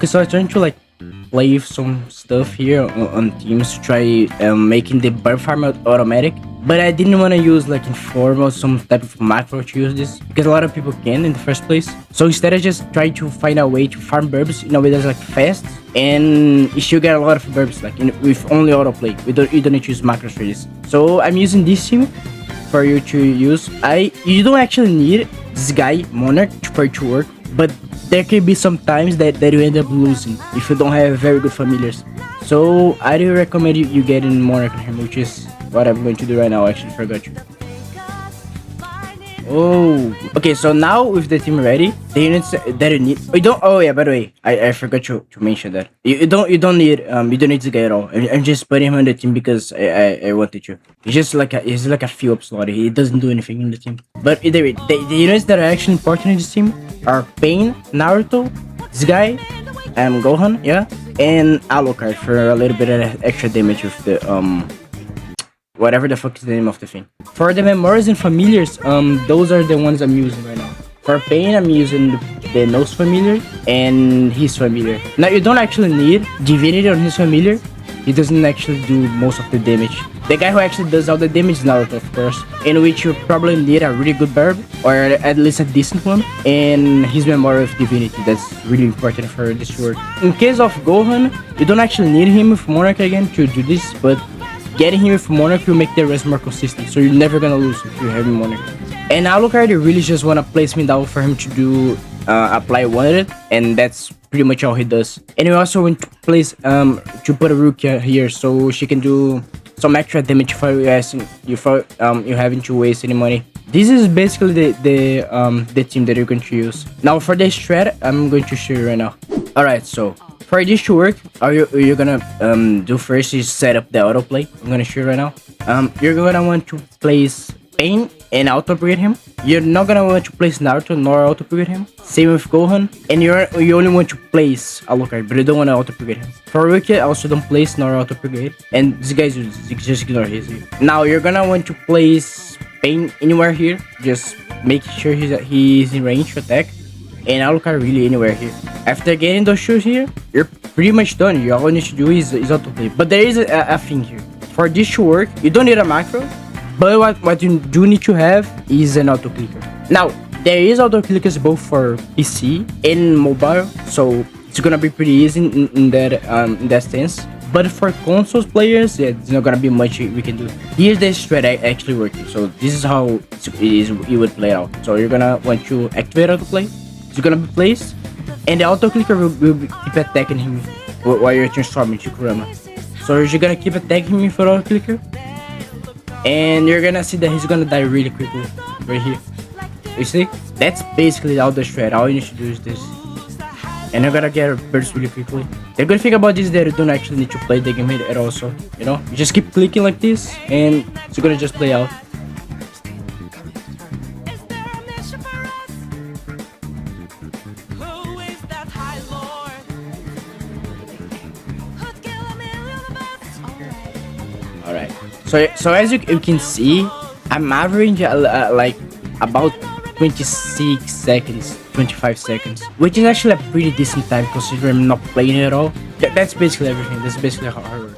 Okay, so I'm trying to like play some stuff here on teams to try making the bird farm automatic, but I didn't want to use like inform or some type of macro to use this because a lot of people can in the first place. So instead I just try to find a way to farm burbs in a way that's like fast and you still get a lot of burbs like with only autoplay. You don't need to use macros for this. So I'm using this team for you to use. You don't actually need this guy Monarch for it to work, but there can be some times that you end up losing if you don't have very good familiars. So I do recommend you getting Monarch on him, which is what I'm going to do right now. I actually forgot you. Oh, okay. So now with the team ready, the units that you need. You don't. Oh yeah. By the way, I forgot to mention that you don't need this guy at all. I'm just putting him on the team because I wanted to. He's like a fill up slot. He doesn't do anything in the team. But either way, the units that are actually important in this team are Pain, Naruto, this guy, Gohan, yeah, and Alucard for a little bit of extra damage with the whatever the fuck is the name of the thing. For the memories and familiars, those are the ones I'm using right now. For Pain, I'm using the nose familiar and his familiar. Now you don't actually need divinity on his familiar. He doesn't actually do most of the damage. The guy who actually does all the damage is Naruto, of course, in which you probably need a really good Birb, or at least a decent one, and his Memory of Divinity. That's really important for this work. In case of Gohan, you don't actually need him with Monarch again to do this, but getting him with Monarch will make the rest more consistent, so you're never gonna lose if you have Monarch. And Alucard, you really just wanna place me down for him to do apply one at it, and that's pretty much all he does. And we also want to place to put a Rukia here so she can do some extra damage for you having to waste any money. This is basically the team that you're going to use. Now for the strat, I'm going to show you right now. Alright, so for this to work, all you're gonna do first is set up the autoplay. I'm gonna show you right now. You're gonna want to place Pain and auto-upgrade him. You're not gonna want to place Naruto nor auto-upgrade him. Same with Gohan. And you only want to place Alucard, but you don't want to auto-upgrade him. For Rukia, also don't place nor auto-upgrade. And this guy's just ignore his. Now you're gonna want to place Pain anywhere here. Just make sure he's in range to attack. And Alucard really anywhere here. After getting those shoes here, you're pretty much done. All you need to do is autoplay. But there is a thing here. For this to work, you don't need a macro. But what you do need to have is an auto clicker. Now, there is auto clickers both for PC and mobile, so it's gonna be pretty easy in that sense. But for consoles players, yeah, there's not gonna be much we can do. Here's the strat actually working. So this is how it would play out. So you're gonna want to activate autoplay. It's gonna be placed, and the auto clicker will keep attacking him while you're transforming to Kurama. So you're gonna keep attacking him for auto clicker. And you're gonna see that he's gonna die really quickly right here. You see? That's basically all the strat. All you need to do is this. And you're gonna get burst really quickly. The good thing about this is that you don't actually need to play the game at all. So, you know, you just keep clicking like this and it's gonna just play out. Alright, so as you can see, I'm averaging like about 26 seconds, 25 seconds, which is actually a pretty decent time considering I'm not playing at all. That's basically everything. That's basically how it works.